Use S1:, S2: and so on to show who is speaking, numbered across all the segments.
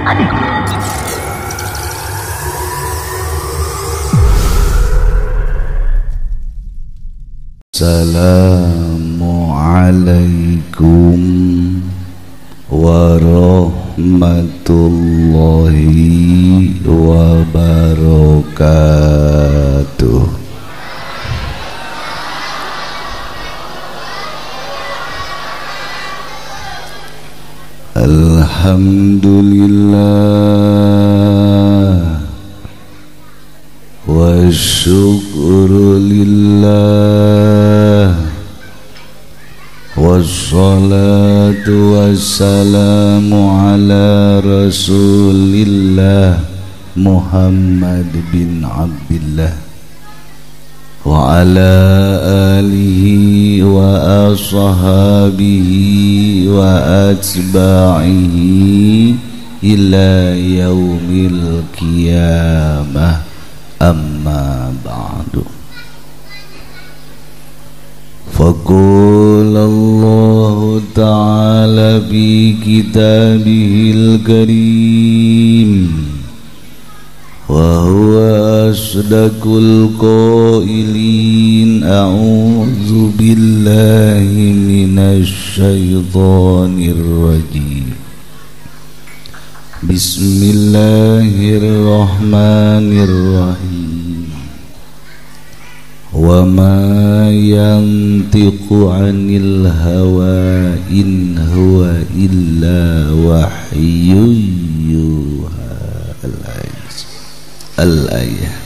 S1: Assalamualaikum warahmatullahi wabarakatuh. Alhamdulillah wa syukrulillah wassalatu wassalamu ala rasulillah Muhammad bin Abdillah wa ala alihi wa ashabihi wa atba'ihi ila yaumil qiyamah, amma ba'du. Faqala Allah ta'ala fi kitabihil karim wa huwa asdaqul qailin, a'udzu billahi minasy syaithanir rajim. Bismillahirrahmanirrahim. Wa ma yantiqu 'anil hawa in huwa illa wahyun yuha. Al-ayah.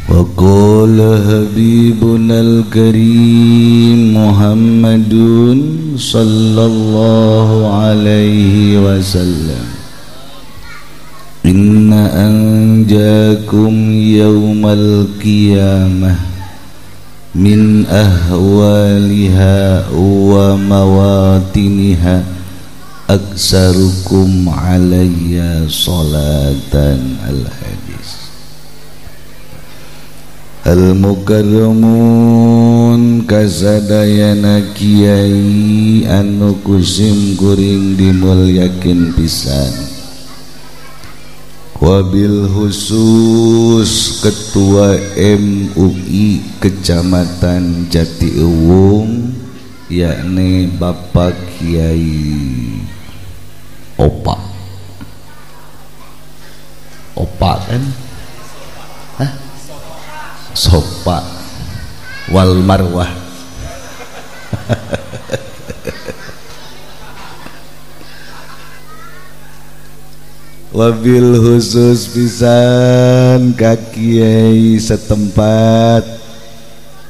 S1: Wa qala habibuna al-karim Muhammadun sallallahu alaihi wasallam, inna anjakum yawmal qiyamah min ahwaliha wa mawatiniha aksarukum alayya salatan. Al-hadis. Al-mukarramun kasadayana kiai anu kusim kuring dimulyakeun pisan, wabil khusus ketua MUI Kecamatan Jatiuwung, yakni Bapak Kiai Opa kan? Hah? Sopa wal marwah. Wabil khusus pisan ka kiai setempat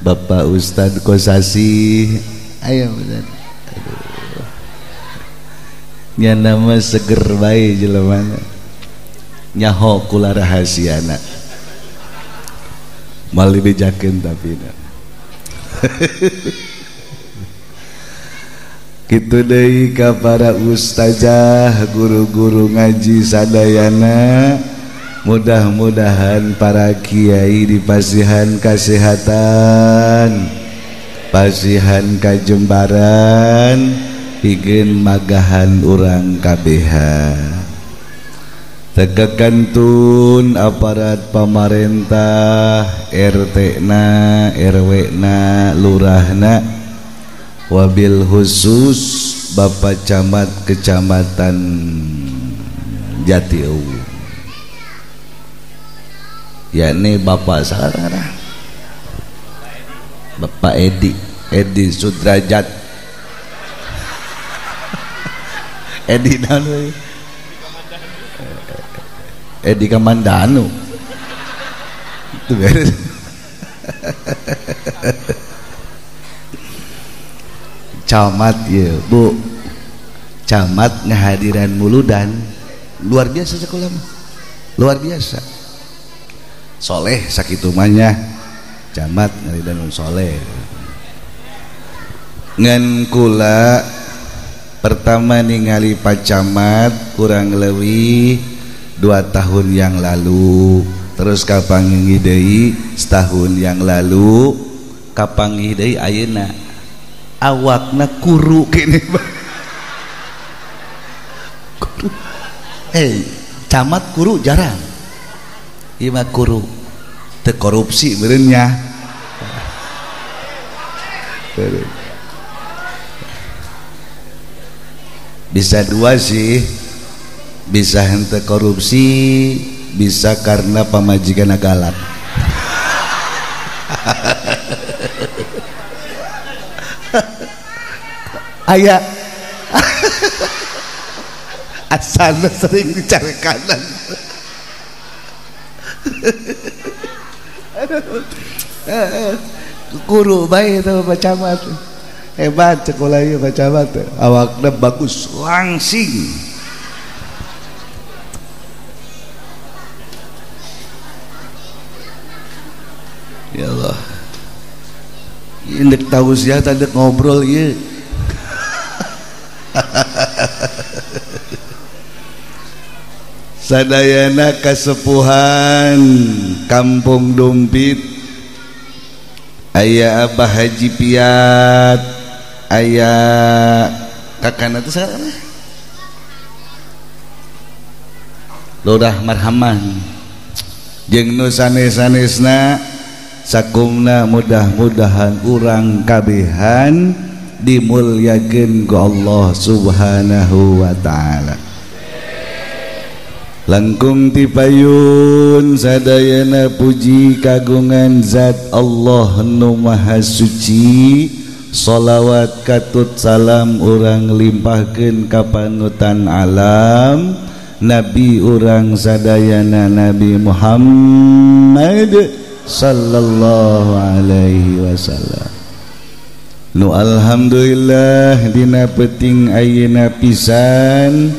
S1: Bapak Ustadz Kosasi. Ayo Ustadz. Aduh. Nya nama seger bae jelema. Nyaho kula rahasiana. Mal dibejakeun tapi na. Kitu deui ka para ustazah, guru-guru ngaji sadayana, mudah-mudahan para kiai dipasihan kesehatan, pasihan kajembaran, pikeun magahan urang kabehan. Tegakantun aparat pamarentah, RT na, RW na, lurahna, wabil khusus Bapak Camat Kecamatan Jatiuwung, yakni Bapak Sarara, Bapak Edi Sudrajat, Edi Danu, Edi Kamandanu, itu beres. Camat ya Bu, camat ngahadiran muludan luar biasa sekolah mah, luar biasa soleh sakitu manya, camat ngahadiran soleh. Ngan kula pertama ningali Pak Camat kurang lebih 2 tahun yang lalu, terus kapanggih deui setahun yang lalu, kapanggih deui ayeuna awakna kuru kene kuru camat guru jarang ieu mah guru teu korupsi meureun nya bisa dua sih, bisa henteu korupsi, bisa karena pamajikan galak. Aya asalna sering dicari kanan. Guru bae itu Pak Camat. Hebat sekolah ieu Pak Camat. Awakna bagus langsing. Ya Allah. Indek tausiah tadi ngobrol ieu. Sadayana kasepuhan Kampung Dumpit aya Abah Haji Piat, aya kakana teh saha Lurah Marhaman jeung nu sanes-sanesna sakumna mudah-mudahan urang kabehan dimulyakeun ku Allah Subhanahu wa taala. Langkung tipayun sadayana puji kagungan zat Allah nu maha suci, sholawat katut salam urang limpahkeun ka panutan alam Nabi urang sadayana Nabi Muhammad sallallahu alaihi wasallam. Nu alhamdulillah dina peuting ayeuna pisan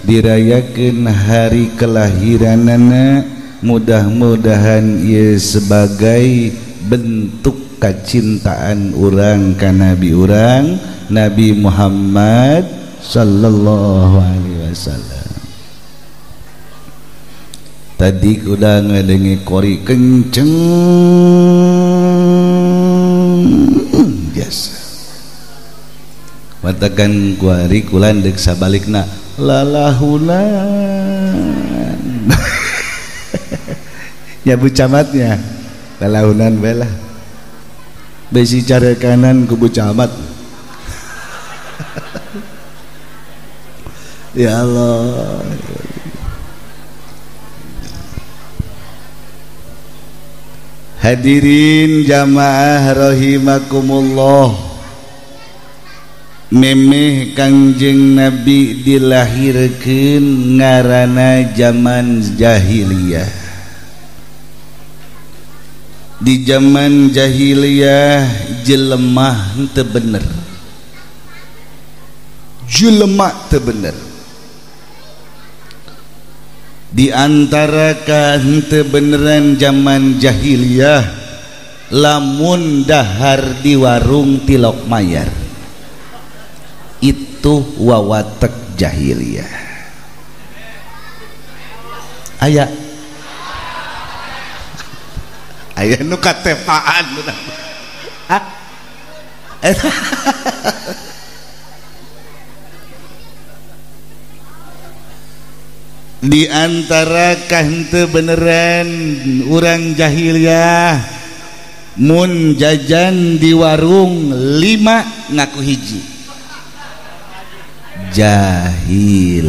S1: dirayakeun hari kelahiranana, mudah-mudahan ieu sebagai bentuk kacintaan urang ka Nabi urang Nabi Muhammad sallallahu alaihi wasallam. Tadi kuda ngadengi kori kenceng biasa matakan kuari kulan dek sabalikna lalahunan ya Bu Camatnya lalahunan belah besi cara kanan ke Bu Camat. Ya Allah. Hadirin jamaah rahimakumullah, memeh Kangjeng Nabi dilahirkeun ngaranna zaman jahiliyah. Di zaman jahiliyah jelemah teu bener, jelema teu bener. Di antara henteu beneran zaman jahiliyah lamun dahar di warung tilok mayar itu wawatek jahiliyah. Aya nu katepaan di antara henteu beneran urang jahiliyah mun jajan di warung 5 ngaku hiji jahiliyah.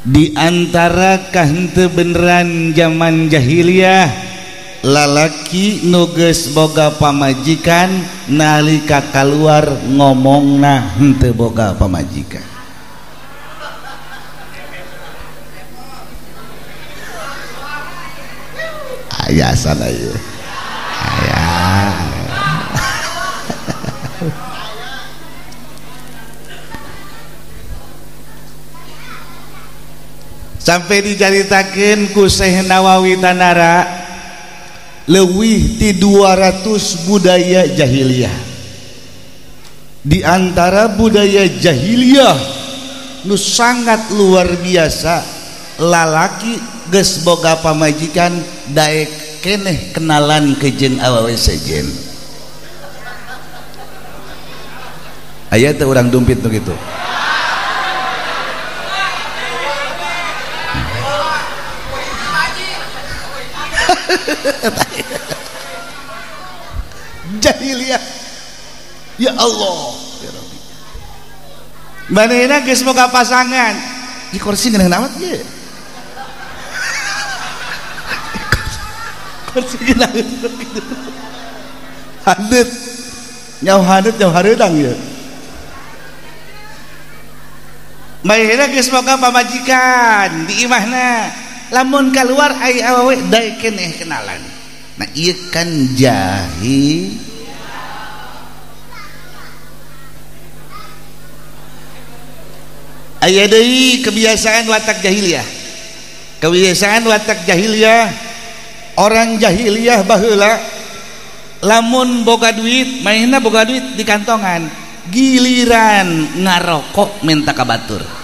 S1: Di antara henteu beneran zaman jahiliyah lalaki nu geus boga pamajikan nalika kaluar ngomongna henteu boga pamajikan. Aya sana ieu. Aya. Sampai dicaritakeun ku Syekh Nawawi Tanara leuwih ti 200 budaya jahiliyah. Di antara budaya jahiliyah nu sangat luar biasa, lalaki geus boga pamajikan daek keneh kenalan ke jeung awewe sejen. aya teh urang dumpit nu kitu jahiliyah ya Allah ya Rabbi manehna geus boga pasangan di kursi geuneuh namat ge kursi geuneuh kitu hadeut nyau hadeut nyau hareudang ya manehna geus boga pamajikan di imahna lamun keluar ai awewe dae keneh kenalan nah ieu kan jahil aya deui kebiasaan watak jahiliyah orang jahiliyah baheula lamun boga duit mainna boga duit di kantongan giliran ngarokok minta ka batur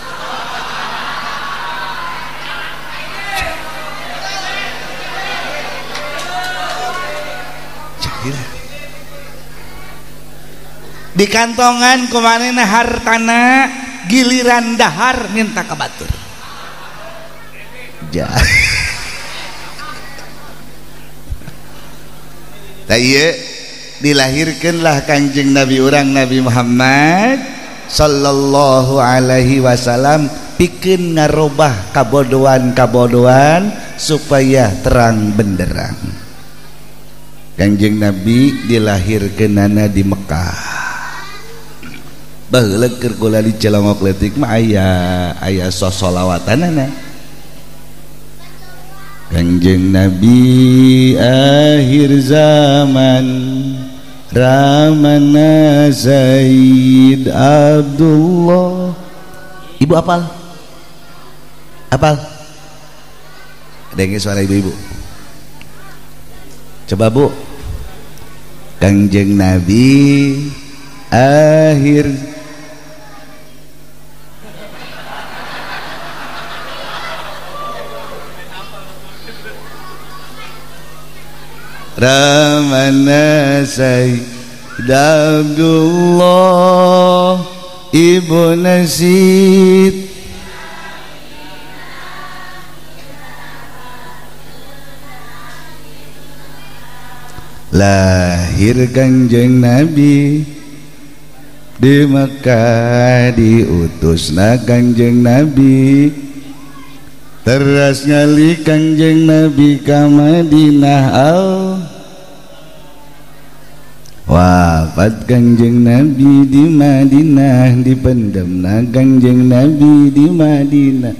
S1: di kantongan kumanehna hartana giliran dahar minta ka batur tah ieu dilahirkeunlah Kanjeng Nabi urang Nabi Muhammad sallallahu alaihi wasallam pikeun ngarobah kabodohan supaya terang benderang. Kanjeng Nabi dilahirkeunana di Mekah baheula keur kula di Cilongok leutik mah aya sosolawatanana Kanjeng Nabi akhir zaman Ramana Zaid Abdullah ibu apal dengar suara ibu-ibu coba bu Kanjeng Nabi akhir Ramana Sayyid Abdullah Ibu Nasid lahir Kanjeng Nabi di Mekah diutusna Kanjeng Nabi teras ngali Kanjeng Nabi ka Madinah wafat Kanjeng Nabi di Madinah dipendamna Kanjeng Nabi di Madinah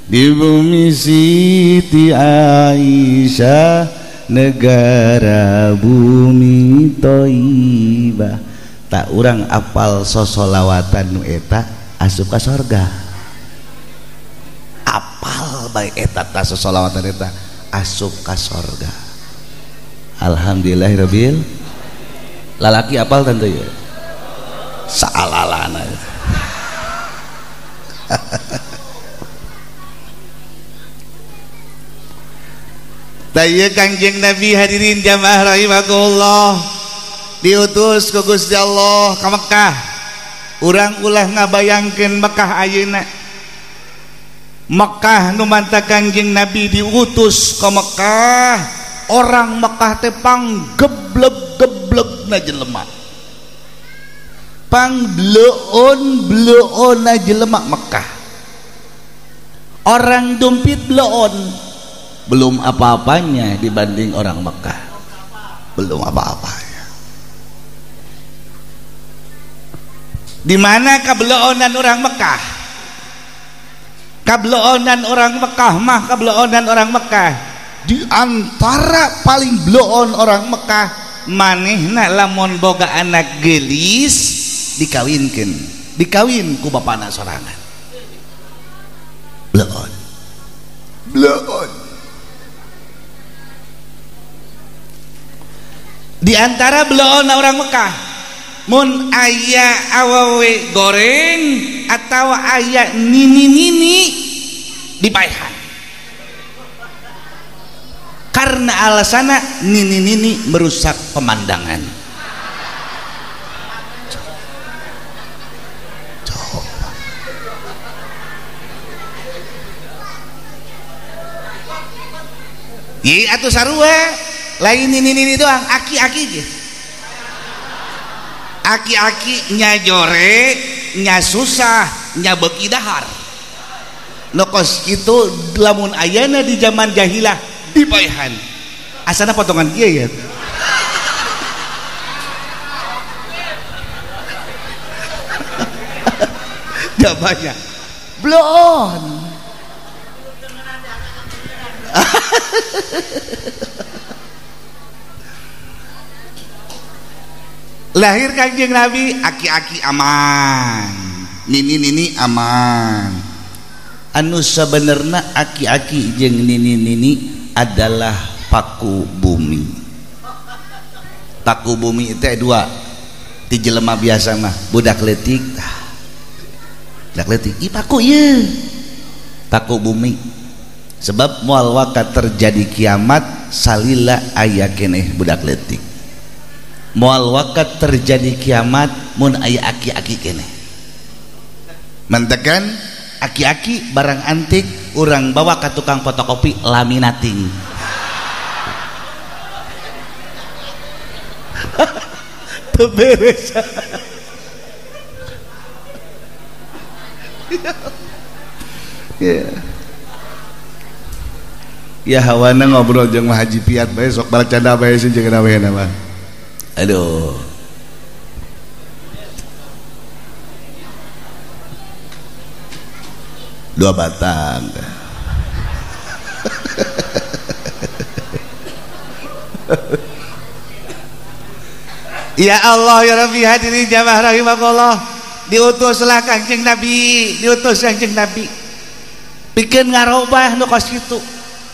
S1: di bumi Siti Aisyah negara bumi Thaibah tak urang apal sosolawatan nu eta asup ka sorga apal bae eta ta sosolawatan eta asup ka sorga alhamdulillahirabbil lalaki apal tante ya saalalana taya Kanjeng Nabi hadirin jamaah rahimakumullah diutus ku Gusti Allah ka Mekah urang ulah ngabayangkeun Mekah ayeuna Mekah nu manta Kanjeng Nabi diutus ke Mekah orang Mekah teh panggeblek-geblek na jelema pangbleon na jelema Mekah orang dumpit bleon belum apa-apanya dibanding orang Mekah belum apa-apanya di mana kableonan orang Mekah kableonan orang Mekah mah kableonan orang Mekah di antara paling bloon orang Mekah manehna lamun boga anak gelis dikawin ku bapana sorangan bloon di antara bloon orang Mekah mun aya awewe goreng atau aya nini dipaehan karena alasannya nini merusak pemandangan Ye atuh sarua lain ini doang aki-aki ge. Aki-aki nya jore nya susah nya beuki dahar. Nokos itu lamun ayana di zaman jahilah dipaehan. Asana potongan kieu ya. Jawabannya blon. Lahir Kanjeng Nabi aki-aki aman, nini aman. Anu sabenerna aki-aki jeung nini adalah paku bumi. Paku bumi itu dua ti jelema biasa mah budak leutik. Budak leutik ih paku ieu. Paku bumi. Sebab moal wakat terjadi kiamat salila aya keneh budak leutik. Moal wakat terjadi kiamat mun aya aki-aki keneh. Mentekan aki-aki barang antik urang bawa ka tukang fotokopi laminating. Teu beres. Ya hawana ngobrol jeung Haji Piat bae sok balacanda bae sih jeung aweuna mah. Aduh. Dua batang. Ya Allah ya Rabbi hadirin jamaah rahimakumullah, diutuslah Kanjeng Nabi, diutus Kanjeng Nabi bikin ngarobah nu kos kitu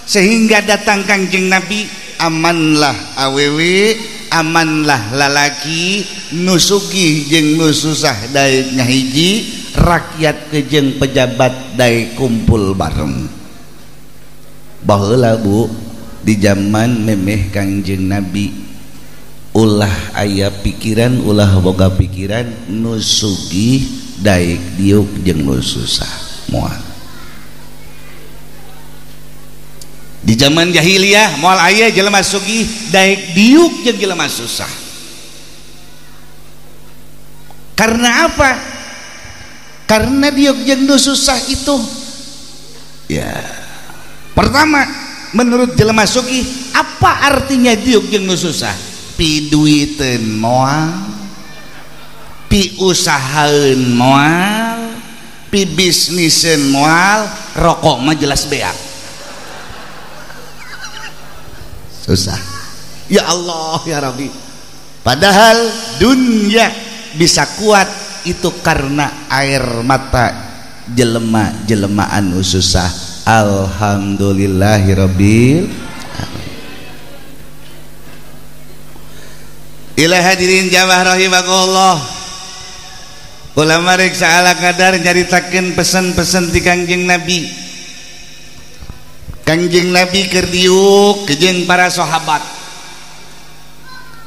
S1: sehingga datang Kanjeng Nabi amanlah awewe, amanlah lalaki, nusuki jeung nu susah daek nyahiji, rakyat jeung pejabat daek kumpul bareng. Baheula Bu di zaman memeh Kanjeng Nabi ulah aya pikiran, ulah boga pikiran nu sugih daek diuk jeung nu susah moal. Di zaman jahiliyah moal aya jelema sugih daek diuk jeung jelema susah. Karena apa? Karena diuk jeung nu susah itu ya pertama menurut jelema sugih apa artinya diuk jeung nu susah? Pi duiteun moal, pi usahaeun moal, pi bisniseun moal, rokok mah jelas beak. Susah. Ya Allah ya Rabbi. Padahal dunia bisa kuat itu karena air mata jelema-jelema anu susah. Alhamdulillahirabbil alamin. Ila hadirin jamaah rahimakumullah, ulama rek saala kadar nyaritakeun pesan-pesan ti Kanjeng Nabi. Kanjeng Nabi keur diuk jeung para sahabat.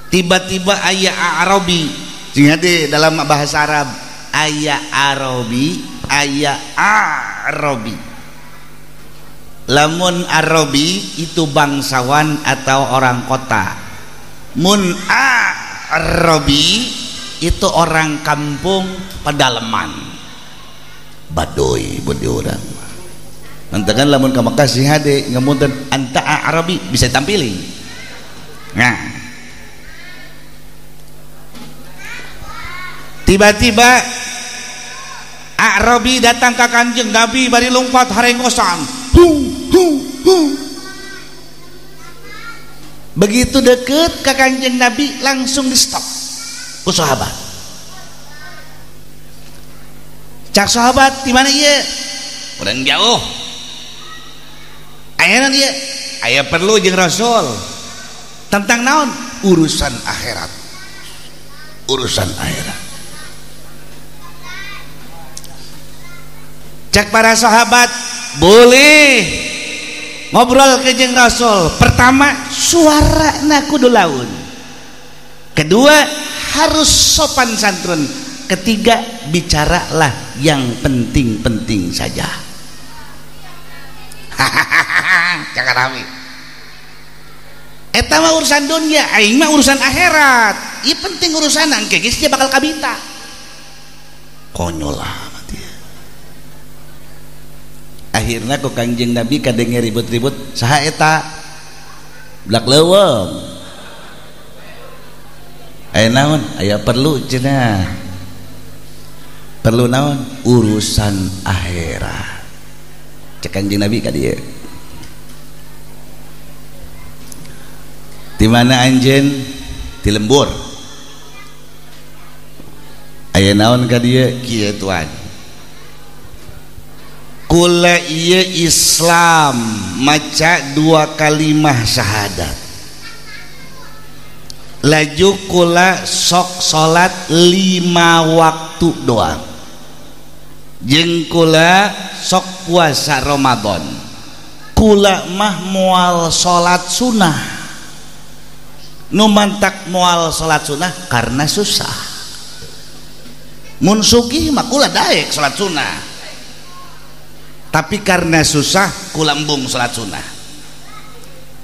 S1: Tiba-tiba aya Arabi, jeung hade dalam bahasa Arab aya Arabi, aya Arabi. Lamun Arabi itu bangsawan atau orang kota. Mun Arabi itu orang kampung pedalaman, badoy budi urang. Nantakan lamun ka Mekah sih hade ngamunten anta Arabi bisa tampili. Nah, tiba-tiba Arabi datang ke Kanjeng Nabi bari lompat harengosan. Begitu deket ke Kanjeng Nabi langsung di stop ku sahabat. Cak sahabat di mana ieu? Urang jauh. Ayeuna ieu aya perlu jeung Rasul. Tentang naon? Urusan akhirat. Urusan akhirat. Cak para sahabat, boleh ngobrol ke jeung Rasul. Pertama suarana kudu laun, kedua harus sopan santun, ketiga bicaralah yang penting-penting saja. Cakar rami eta mah urusan dunia, aing mah urusan akhirat. Ieu penting urusan engke geus dia bakal kabita. Konyol amat ya. Akhirna ku Kangjeng Nabi kadenge ribut-ribut, saha eta? Blak leuweung. Aya naon? Aya perlu cenah. Perlu naon? Urusan akhirat. Cek Kangjeng Nabi ka dieu. Di mana anjeun? Di lembur. Aya naon ka dieu? Kieu tuan. Kula ieu Islam maca 2 kalimah syahadat. Laju kula sok salat 5 waktu doang. Jeung kula sok puasa Ramadan. Kula mah moal salat sunnah. Nu mantak moal salat sunnah karena susah. Mun sugih mah kula daek salat sunnah. Tapi karena susah kula embung salat sunnah.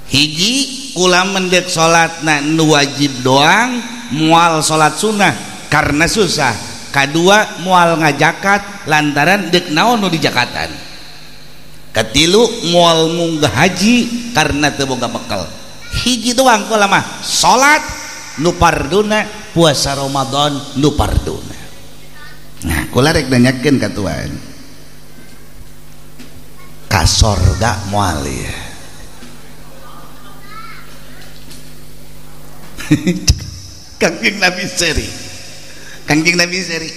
S1: Hiji kula mendek salatna nu wajib doang, moal salat sunnah karena susah. Kadua moal ngajakat lantaran dek naon nu dijakatan. Katilu moal munggah haji karena teu boga bekal. Hiji doang kula mah salat nu parduna, puasa Ramadan nu parduna. Nah kula rek nanyakeun ka tuan, ka sorga moal ya. Kangjeng Nabi seri, Kangjeng Nabi seri.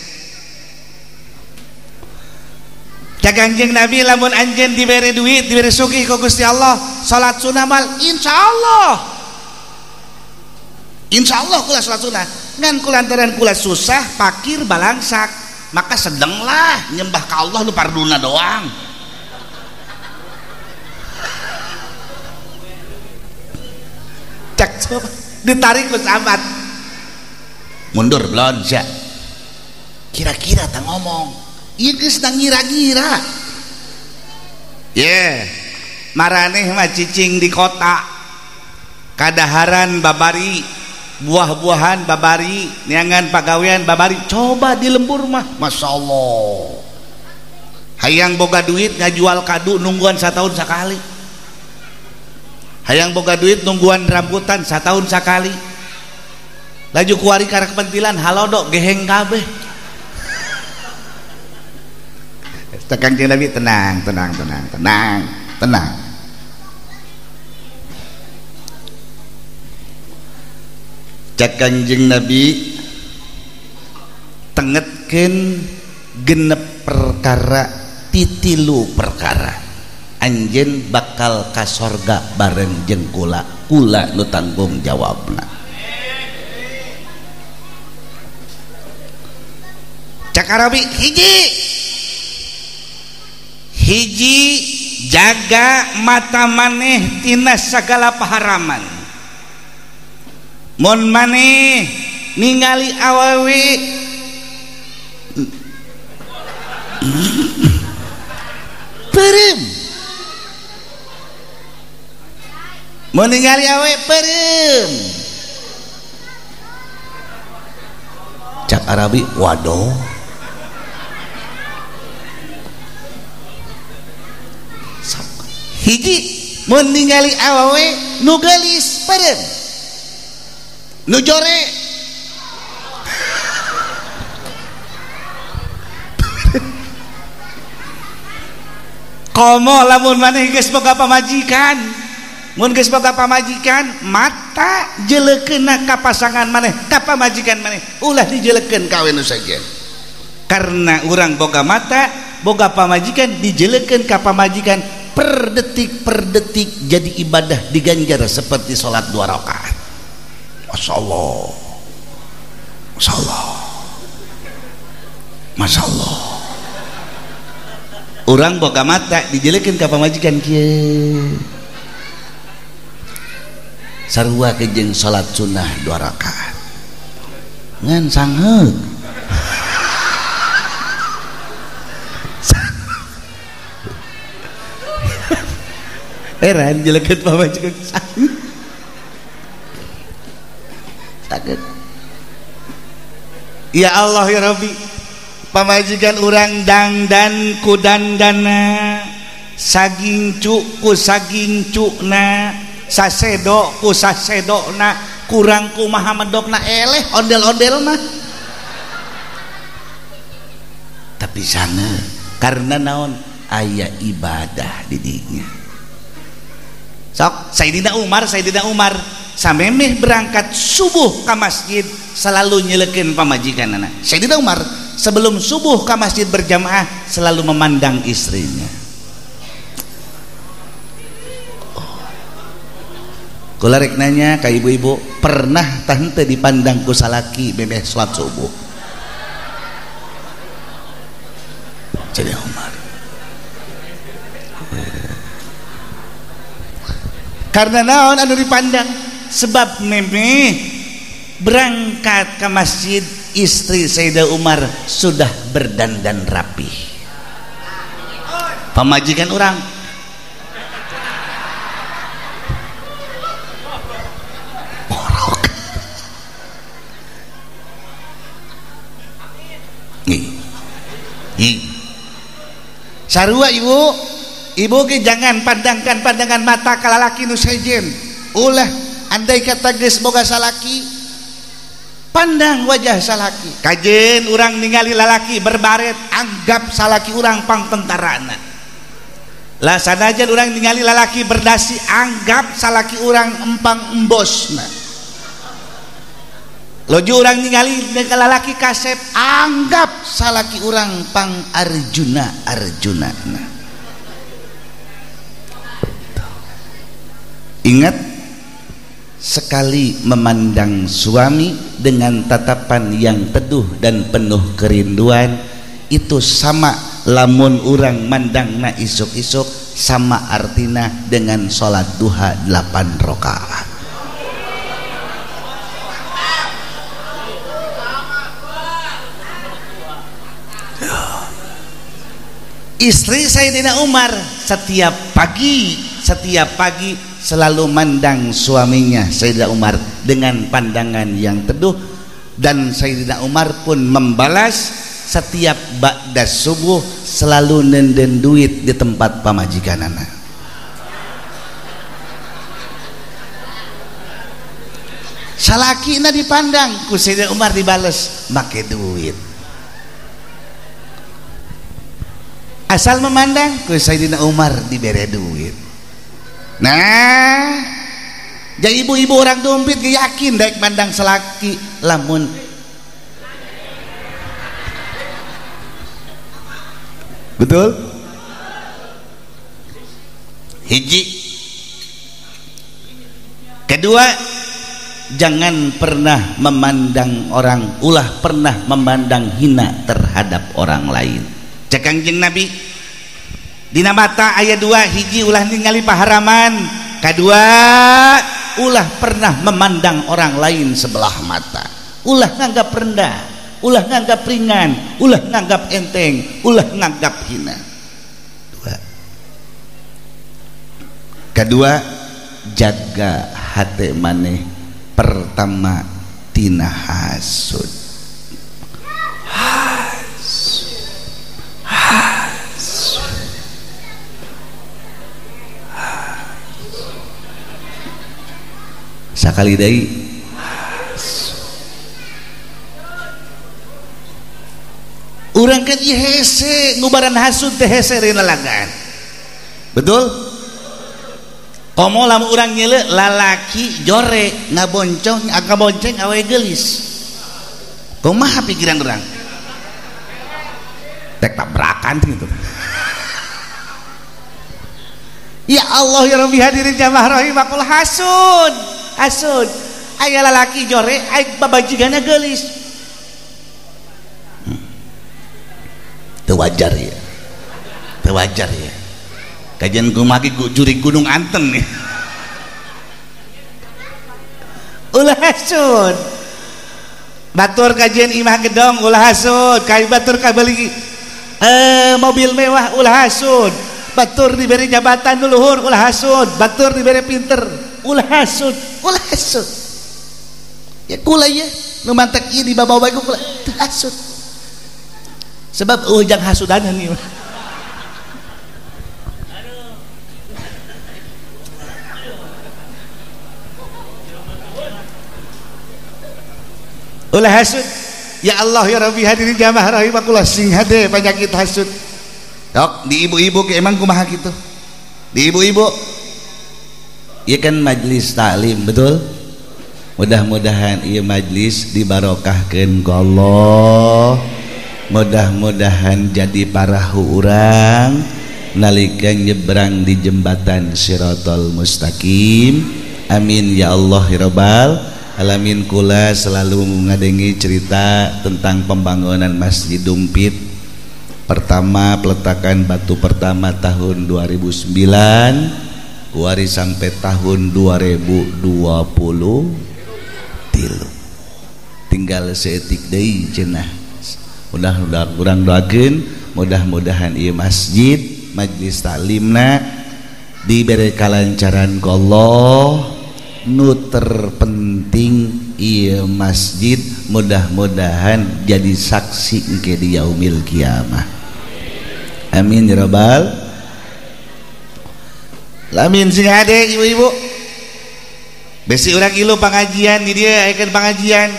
S1: Kangjeng Nabi lamun anjeun dibere duit, dibere sugih ku Gusti Allah, salat sunah mal insyaallah. Insyaallah kula salat sunah. Ngan kulantaran kula susah, fakir, balangsak, maka sedenglah nyembah ka Allah nu parduna doang. Cak coba ditarik ku sahabat. Mundur belum sia. Kira-kira tang ngomong. Ieu geus ngira-ngira. Maraneh mah cicing di kota. Kadaharan babari, buah-buahan babari, niangan pagawean babari. Coba di lembur mah, masyaallah. Hayang boga duit ngajual kadu nungguan satahun sakali. Hayang boga duit nungguan rambutan satahun sakali. Laju kuari karek pentilan halodok geheng kabeh. Kangjeng Nabi tenang. Cak Kangjeng Nabi tengetkeun genep perkara titilu perkara. Anjeun bakal ka sorga bareng jeung kula nu tanggung jawabna. Cak Arabi hiji jaga mata maneh tina sagala paharaman. Mun maneh ningali awewe perem, mun ningali awewe perem. Cak Arabi waduh. Hiji mun ningali awewe nu geulis perem, nu jore komo lamun maneh geus boga pamajikan. Mun geus boga pamajikan mata jeleukeunna ka pasangan maneh, ka pamajikan maneh ulah dijeleukeun ka nu sajen. Karena urang boga mata, boga pamajikan dijeleukeun ka pamajikan per detik jadi ibadah diganjar seperti sholat 2 rakaat. Masyaallah, masyaallah. Urang boga mata dijeleukeun ka pamajikan kieu. Sarua jeung sholat sunnah 2 rakaat. Ngan sangheug. Heran jeleket pamajikan Ya Allah ya Rabbi, pamajikan orang dangdan ku dandana, saging cuk ku saging cukna, sasedo ku sasedona, kurang ku maha medokna, eleh ondel-ondel mah. Tapi sana karena naon aya ibadah di dinya. Sok Sayyidina Umar samemeh berangkat subuh ke masjid selalu nyelekeun pamajikan anak. Sayyidina Umar sebelum subuh ke masjid berjamaah selalu memandang istrinya. Kula rek nanya ka ibu-ibu, pernah tante dipandang ku salaki memeh salat subuh? Sayyidina Umar. Karena naon anu dipandang, sebab memeh berangkat ke masjid istri Sayyidina Umar sudah berdandan rapi. Pamajikan orang borok. Sarua ibu ke jangan pandangkan pandangan mata ka lalaki nu sejen. Ulah andai kata geus boga salaki, pandang wajah salaki. Kajen urang ningali lalaki berbaret, anggap salaki urang pangtentarana. Lah sanajan urang ningali lalaki berdasi, anggap salaki urang empang embosna. Loju urang ningali lalaki kasep, anggap salaki urang pang arjuna-arjunana. Ingat, sekali memandang suami dengan tatapan yang teduh dan penuh kerinduan, itu sama lamun urang mandangna isuk-isuk, sama artina dengan sholat duha 8 rakaat. Istri Sayyidina Umar setiap pagi selalu mandang suaminya Sayyidina Umar dengan pandangan yang teduh, dan Sayyidina Umar pun membalas setiap ba'da subuh selalu nenden duit di tempat pamajikanana. Salakina dipandang ku Sayyidina Umar dibales make duit. Asal memandang ku Sayyidina Umar dibere duit. Nah, jadi ibu-ibu orang dompet yakin daek mandang selaki lamun betul? Hiji. Kedua, jangan pernah memandang orang, ulah pernah memandang hina terhadap orang lain. Cek Kangjeng Nabi dina mata ayat 2, hiji ulah ningali paharaman, kedua ulah pernah memandang orang lain sebelah mata, ulah nganggap rendah, ulah nganggap ringan, ulah nganggap enteng, ulah nganggap hina. Kedua, jaga hati maneh pertama tina hasud. Sakali deui urang kan ieu hese ngubaran hasud teh hese rina lagaan. Betul? Komo lamun urang nyeuleuh lalaki jore ngaboncong ngabonceng awewe geulis. Kumaha pikiran urang? Tek tabrakan gitu. Ya Allah ya Rabbi, hadirin jamaah rahimakumullah, hasud aya lalaki jore aya babajigana geulis. Teu wajar ya, teu wajar ya. Kajian kumaki juri gunung anteng nih. Ulah hasud, batur kajian imah gedong ulah hasud, kai batur kabeli mobil mewah ulah hasud, batur diberi jabatan luhur ulah hasud, batur diberi pinter ulah hasud, ulah hasud. ya kula ya nu mantek ieu di babawa ku kula teu hasud sebab ujang hasudanan ieu ulah hasud ya Allah ya Rabbi hadirin jamaah rahimakumullah sing hade penyakit hasud tok di ibu-ibu ke emang kumaha gitu di ibu-ibu ieu kan majlis taklim betul mudah-mudahan ieu majlis dibarokahkeun ku Allah mudah-mudahan jadi parahu urang nalika nyebrang di jembatan Shiratal Mustaqim amin ya Allah ya Rabbal alamin. Kula selalu ngadengi cerita tentang pembangunan Masjid Dumpit pertama peletakan batu pertama tahun 2009 kuari sampai tahun 2020 tinggal seetik deui cenah mudah-mudahan urang doakeun mudah-mudahan ieu masjid majlis taklimna diberi kalancaran ku Allah nu terpenting ieu masjid mudah-mudahan jadi saksi engke di yaumil kiamah amin ya rabbal alamin. Sing ade ibu-ibu besi urang ilu pengajian di dia ayekeun pengajian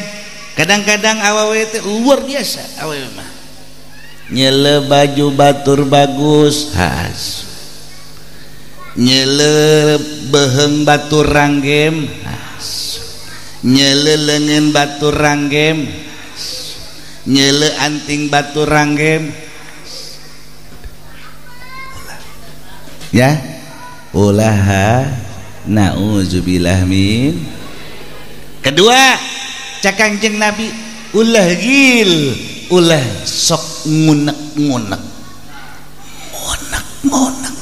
S1: kadang-kadang awewe teh luar biasa awewe mah nyele baju batur bagus has nyele beheng batur ranggem nyele leungeun batur ranggem nyele anting batur ranggem ya ulaha nauzubillah min. Kedua cak Kangjeng Nabi ulah gil ulah sok ngunek-ngunek monak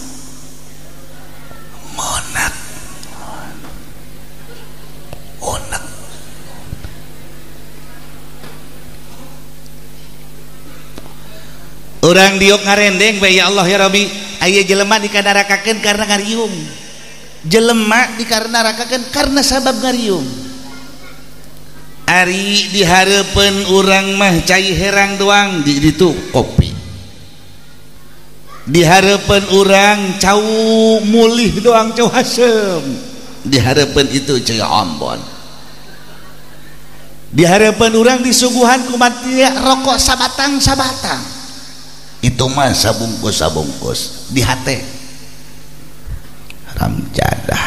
S1: orang diuk ngarendeng bae ya Allah ya Rabbi aya jelema dikadarakakeun karena ngariung jelema dikadarakakeun karena sabab ngariung ari dihareupeun urang mah cai herang doang di ditu kopi dihareupeun urang cau mulih doang cau hasem dihareupeun itu cai Ambon dihareupeun urang disuguhan kumatia rokok sabatang itu mah sabungkus di hate haram jadah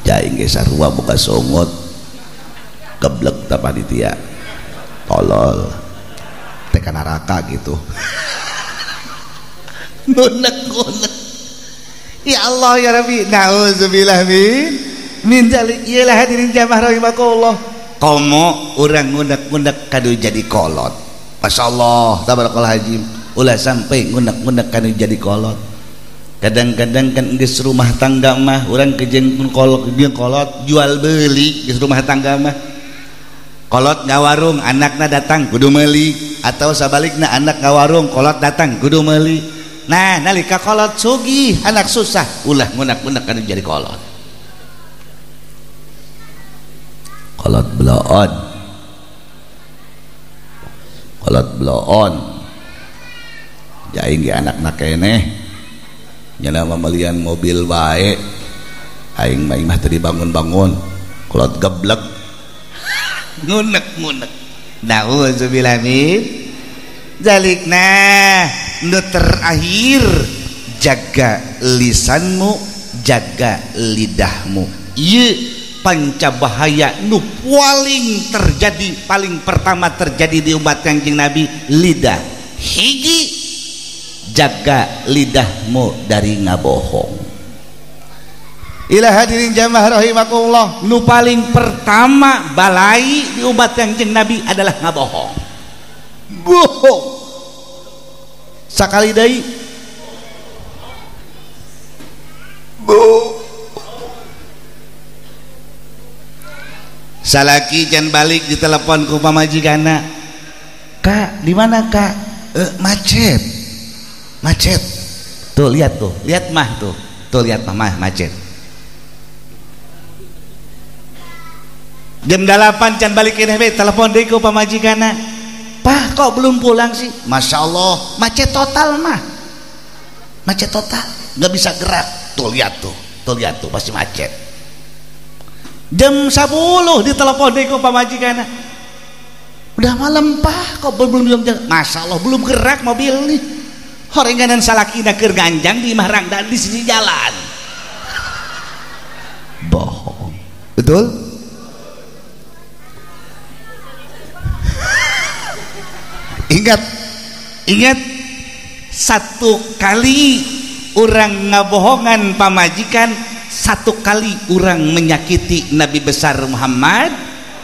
S1: jaing ge sarua boga songot geblek ta panitia tolol teh ka neraka gitu ngunek-ngunek ya Allah ya Rabbi nauzubillah min zalik. Iyalah hadirin jamaah rahimakumullah komo urang ngunek-ngunek kadu jadi kolot. Masya Allah tabarakallah hajim ulah sampai ngunek-ngunek kanu jadi kolot. Kadang-kadang kan geus rumah tangga mah urang kejeng kolot jual beli geus rumah tangga mah kolot ngawarung anakna datang kudu meuli atau sabalikna anak ngawarung kolot datang kudu meuli. Nah nalika kolot sugih anak susah ulah ngunek-ngunek kanu jadi kolot bloon kolot bloon jaing ge anakna keneh nyana mamalian mobil bae aing mah teu dibangun-bangun kolot geblek ngunek-ngunek nauzubillah min zalikna. Nu terakhir jaga lisanmu jaga lidahmu ieu panca bahaya nu paling pertama terjadi di umat Kangjeng Nabi lidah. Hiji jaga lidahmu dari ngabohong. Ila hadirin jamaah rahimakumullah nu paling pertama balai di umat Kangjeng Nabi adalah ngabohong. Bohong sakali deui salaki can balik ditelepon ku pamajikanna, kak di mana kak? Macet tuh lihat lihat mah macet jam 8 can balik ini telepon deui ku pamajikanna, "Pak, kok belum pulang sih?" Masya Allah, macet total mah, macet total, nggak bisa gerak. Tuh lihat tuh pasti macet. Jam 10 ditelepon deui ku pamajikanna, "Udah malam Pak, kok belum jalan?" Masya Allah, belum gerak mobil nih. Horenganan salakina keur ganjang di marang dan di sisi jalan. Bohong. Betul? Ingat satu kali orang ngabohongan pamajikan, satu kali orang menyakiti Nabi besar Muhammad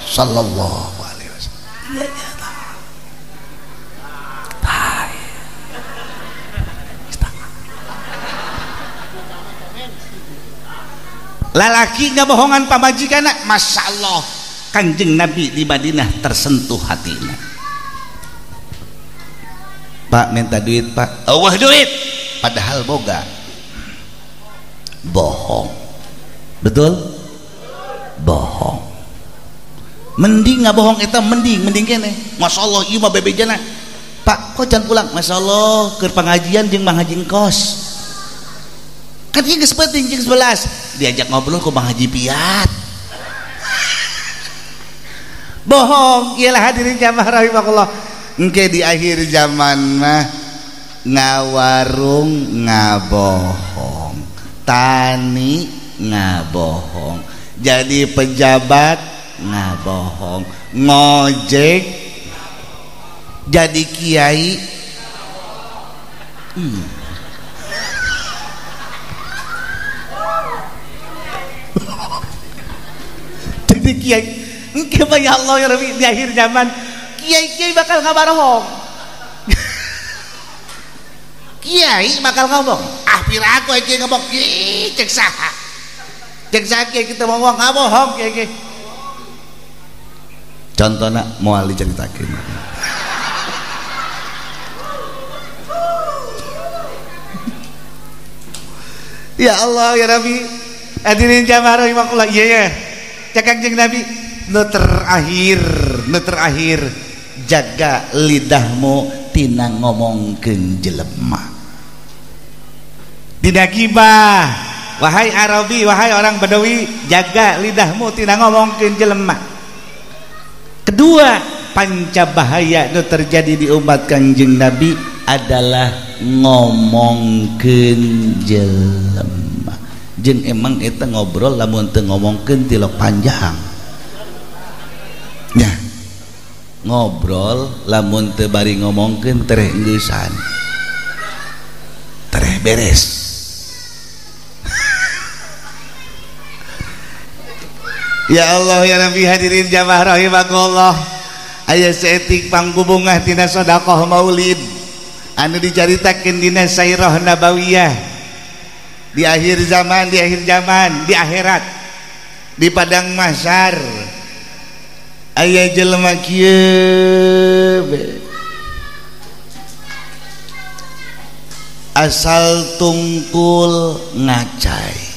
S1: sallallahu alaihi wasallam. Lalaki ngabohongan pamajikan, Masya Allah, Kanjeng Nabi di Madinah tersentuh hatinya. "Pak, minta duit Pak." "Allah duit," padahal boga. Bohong. Betul? Bohong. Mending ngabohong eta, mending kene. Masya Allah, ieu mah bebejana. "Pak, kok jangan pulang?" "Masya Allah, keur pengajian jeung Mang Haji kos." Kan ieu geus penting jeung 11. Diajak ngobrol ku Mang Haji Piat. Bohong. Iyalah hadirin jamaah rahimakumullah. Engke di akhir zaman mah ngawarung ngabohong, tani ngabohong, jadi pejabat ngabohong, ngojek jadi kiai jadi kiai. Engke mah ya Allah ya Rabbi, di akhir zaman kiai bakal ngabarohong. Kiai bakal ngomong, "Ah piraku kiai ngomong cek saha kiai kita ngomong ngabohong kiai." Contohnya moal diceritakeun. Ya Allah ya Rabbi, hadirin jamaah rahimakumullah. Iya ya, cek Kanjeng Nabi, nu terakhir jaga lidahmu tina ngomongkeun jelema, tina gibah. Wahai Arabi, wahai orang Badawi, jaga lidahmu tina ngomongkeun jelema. Kedua, panca bahaya nu terjadi di umat Kanjeng Nabi adalah ngomongkeun jelema. Jeung emang eta ngobrol lamun teu ngomongkeun tilok panjang. Ya, ngobrol lamun teu bari ngomongkeun tereh geussan, tereh beres. Ya Allah ya Nabi, hadirin jamaah rahimakumullah, aya saeutik panggubungah tina sedekah maulid anu dicaritakeun dina sairah nabawiyah di akhir zaman, di akhirat, di padang mahsyar. Aya jelema kieu asal tungkul ngacai,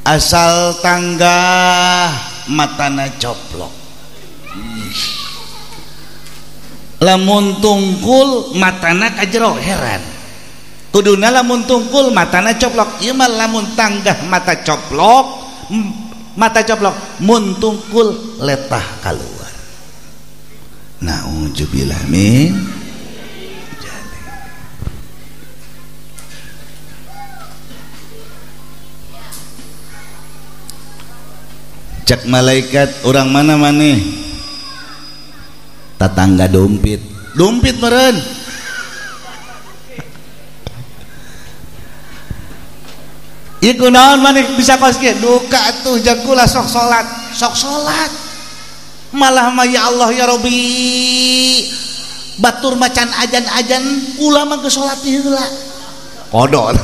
S1: asal tangga matana coplok. Lamun tungkul matana kajero, heran. Kuduna lamun tungkul matana coplok, ieu mah lamun tanggah mata coplok, mun tungkul letah keluar. Nauzubillah min dzalik. Cek malaikat, orang mana maneh? Tatangga dompit meureun. Iku naon maneh bisa kos kieu? Duka atuh jagula sok salat. Malah mah ya Allah ya Rabbi, batur macan ajan-ajan kula mah geus salat heula. Kodol.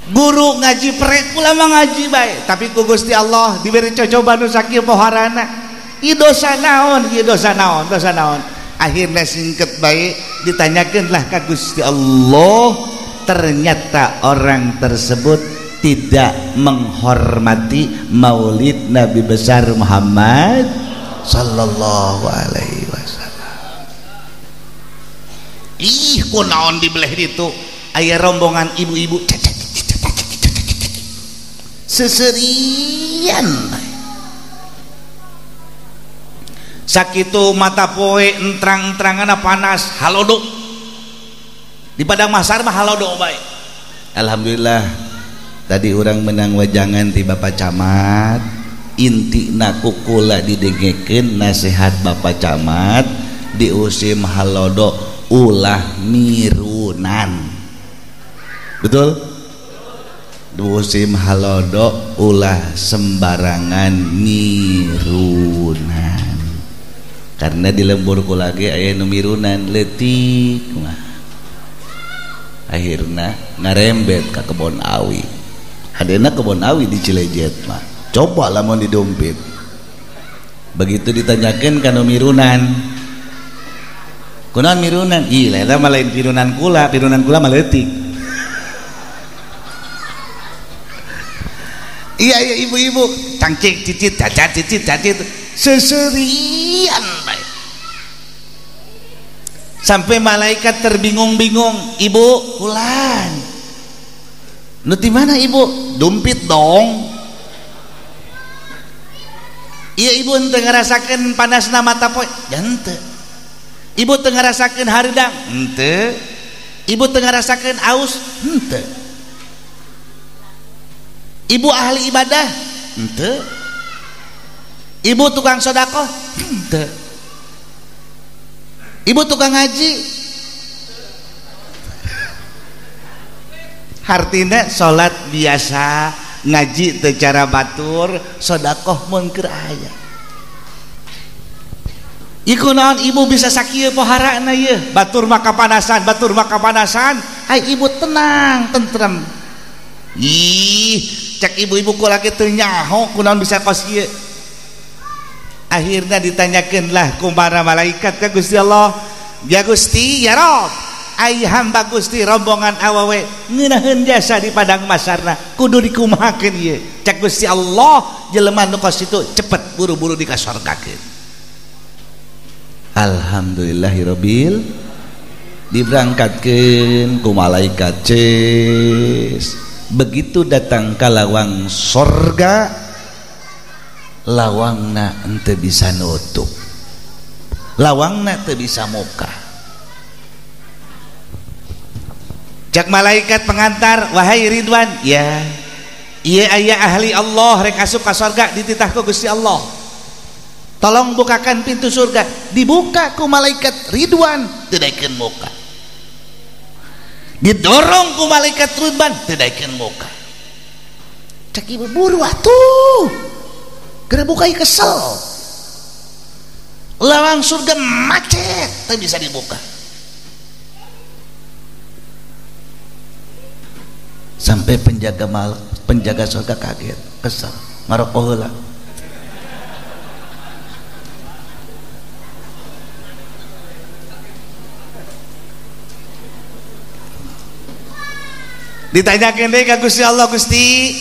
S1: Guru ngaji prek kula mah ngaji bae, tapi ku Gusti Allah diberi cocoban nu sakieu poharana. Ieu dosa naon? Akhirna singket bae ditanyakeun lah ka Gusti Allah, ternyata orang tersebut tidak menghormati maulid Nabi besar Muhammad sallallahu alaihi wasallam. Ih, kunaon dibelah itu aya rombongan ibu-ibu seserian sakitu mata poe entrang-entrangana panas halodo di padang masar mah halodo bae. Alhamdulillah tadi orang menang wajangan ti Bapak Camat, inti na kukula didengekeun nasihat Bapak Camat, diusim halodo ulah mirunan. Betul? Diusim halodo ulah sembarangan mirunan. Karena di lemburku lagi aya nu mirunan leutik mah. Akhirna ngarembet ka kebon awi. Hadena kebon awi di Cilejet mah. Coba lamun didompet. Begitu ditanyakeun kana mirunan. Kunaon mirunan? Ih, eta mah lain pirunan kula mah leutik. Iya ibu-ibu, cangcik cicit cacat cicit cacit seserian baik. Sampai malaikat terbingung-bingung, ibu ulan nu di mana ibu? Dumpit dong. Iya ibu henteu ngarasakeun panasna mata poe? Henteu. Ibu teu ngarasakeun hareudang? Henteu. Ibu teu ngarasakeun aus? Henteu. Ibu ahli ibadah? Henteu. Ibu tukang sedekah? Henteu. Ibu tukang ngaji? Hartina salat biasa, ngaji teu cara batur, sedekah mun keur aya. Iku naon ibu bisa sakieu poharana ieu? Batur mah kapanasan, hai ibu tenang, tentrem. Ih, cek ibu-ibu ku lagi teu nyaho kunaon bisa kos ieu. Akhirnya ditanyakeun lah ku para malaikat ka Gusti Allah, ya Gusti ya Rob, ai hamba Gusti rombongan awewe ngeunaheun jasa di padang masarna kudu dikumahakeun ieu. Cek Gusti Allah, jelema nu kos itu cepet buru-buru dikasorgakeun. Alhamdulillahirabbil diberangkatkeun ku malaikat ces. Begitu datang ka lawang sorga, lawangna ente bisa nutup, lawangna teu bisa muka. Cak malaikat pengantar, wahai Ridwan, ya ieu aya ahli Allah rek asup ka sorga dititah ku Gusti Allah, tolong bukakan pintu surga. Dibuka ku malaikat Ridwan, teu daekeun muka. Didorong ku malaikat Ridwan, teu daekeun muka. Cak ibu buru atuh, geura buka kesel. Lawang surga macet, teu bisa dibuka. Sampai penjaga surga kaget, kesel, ngaroko heula. Ditanyakeun deui ka Gusti Allah, Gusti,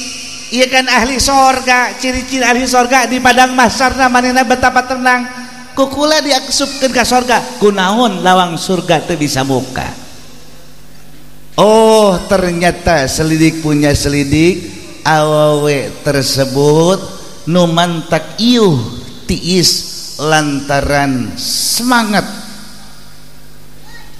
S1: ieu kan ahli sorga, ciri-ciri ahli sorga di padang mahsyarna manehna betapa tenang, kukula diaksupkeun ka sorga, kunaon lawang surga teu bisa muka. Oh, ternyata selidik punya selidik, awewe tersebut nu mantak ieuh tiis lantaran semangat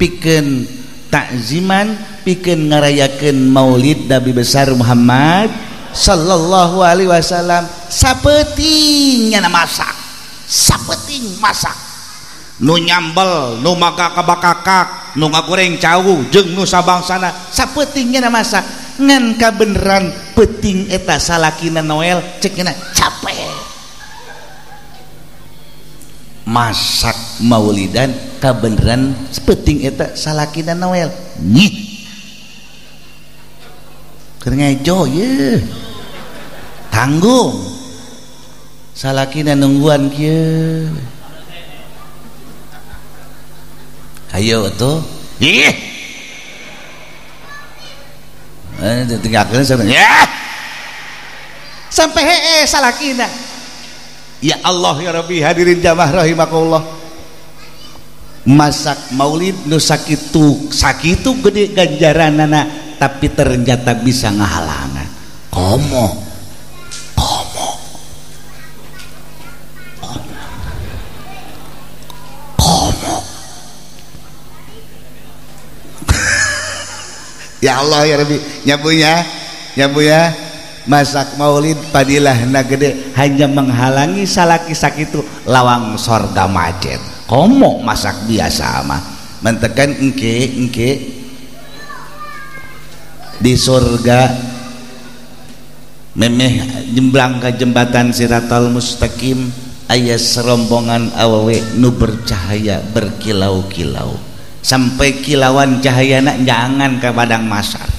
S1: pikeun takziman, pikeun ngarayakeun maulid Nabi besar Muhammad sallallahu alaihi wasallam. Sapeuting nya masak, sapeuting masak, nu nyambel, nu maga kabakakak, nu ngagoreng cau jeung nu sabangsana, sapeuting nya masak. Ngan kabeneran peuting eta salakina Noel cekna capek masak maulidan, kabeneran peuting eta salakina Noel nyih keur ngejo ye tanggung salakina nungguan kieu. Ayo tuh ih tinggalkeun ya sampai salakina. Ya Allah ya Rabbi, hadirin jamaah rahimakumullah, masak maulid nu sakitu gede ganjaranana tapi ternyata bisa ngahalangan. Komo ya Allah ya Rabbi, nyabunya masak maulid padilahna gede hanya menghalangi salaki sakitu lawang sorga macet. Komo masak biasa mah mentekan engke di surga memeh jemblang ke jembatan Siratal Mustaqim aya serombongan awewe nu bercahaya berkilau-kilau sampai kilauan cahayana jangan ke padang mahsyar.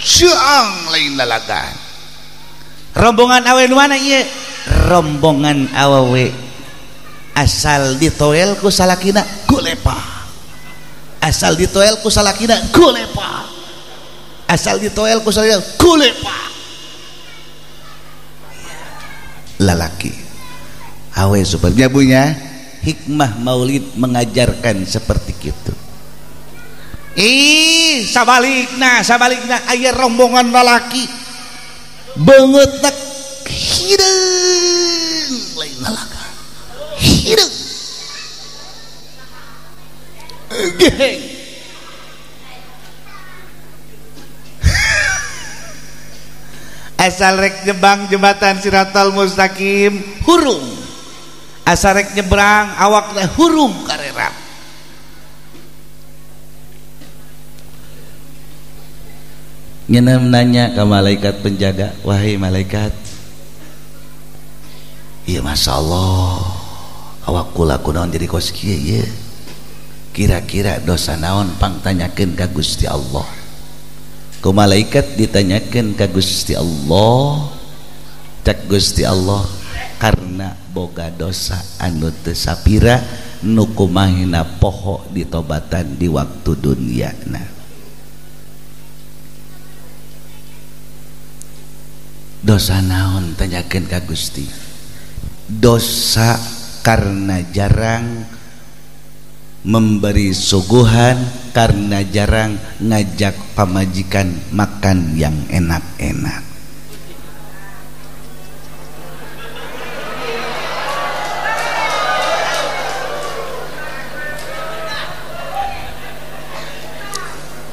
S1: Syang lain lalagan. Rombongan awewe nu mana ieu? Rombongan awewe asal ditoel ku salakina gulepa. Asal ditoel ku salakina gulepa. Asal ditoel ku salakina gulepa. Lalaki. Awe super nyabunya hikmah maulid mengajarkan seperti itu. Sabalikna aya rombongan lalaki beungeut nak hideung lain lalaka hideung geheng asal rek nyebang jembatan Siratal Mustaqim hurung, asal rek nyebrang awakna hurung karerap. Nyenem nanya ke malaikat penjaga, wahai malaikat, iya masya Allah awak kula kunaon jadi kos kieu ye, kira-kira dosa naon pang tanyakeun ka Gusti Allah. Ku malaikat ditanyakeun ka Gusti Allah, cak Gusti Allah karena boga dosa anu teu sapira nu kumahina poho ditobatan di waktu dunyana. Dosa naon tanyakeun ka Gusti? Dosa karena jarang memberi suguhan, karena jarang ngajak pamajikan makan yang enak-enak.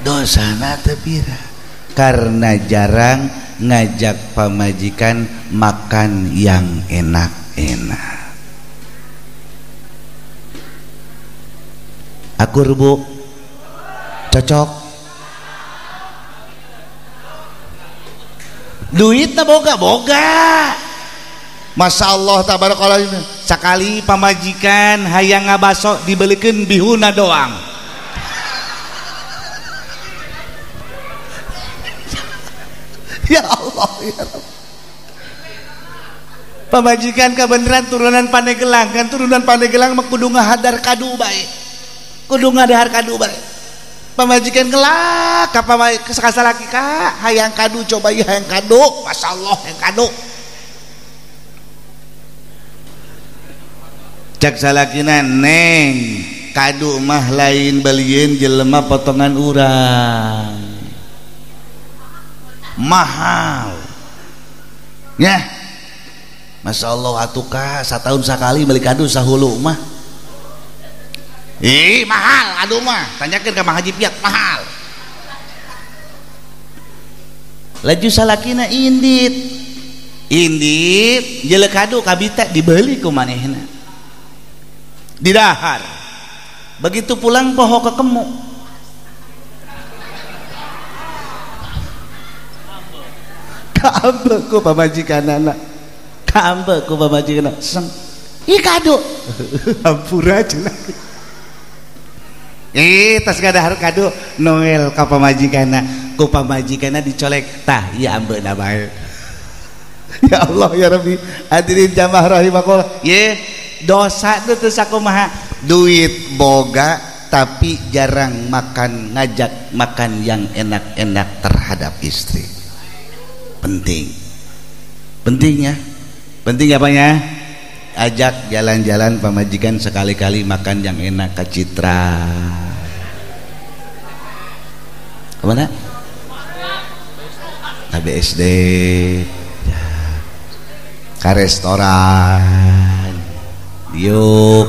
S1: Dosana teu pira karena jarang ngajak pamajikan makan yang enak-enak. Akur bu, cocok. Duitnya boga. Masya Allah tabarakallah, sakali pamajikan hayang ngabaso dibelikeun bihuna doang. Ya Allah ya Allah. Pamajikan kebenaran turunan Pandegelang, kan turunan Pandegelang mah kudu ngahadar kadu bae. Kudu ngadahar kadu bae. Pamajikan kelak ka sasalaki ka hayang kadu, coba ieu hayang kadu, masyaallah hayang kadu. Cak salakina neng kadu mah lain balieun jelema potongan urang. Mahal ya, masya Allah atuka satahun sekali beli kado sahulu mah mahal kado mah, tanyakan ke Mang Haji Piat mahal. Laju salakina indit jelek kado kabita dibeli ku manehna didahar, begitu pulang poho kekemu kaambe ku pamajikanana, kaambe ku pamajikanana seng ih kado hampura cenah tas ngadahar kado Noel ka pamajikana, ku pamajikana dicolek tah ieu ambeuna bae. Ya Allah ya Rabbi, hadirin jamaah rahimakumullah, ye dosa teu sakumaha, duit boga tapi jarang makan, ngajak makan yang enak-enak terhadap istri. Pentingnya apanya? Ajak jalan-jalan pamajikan, sekali-kali makan yang enak ke Citra. Kemana? Ke BSD, ke restoran. Yuk,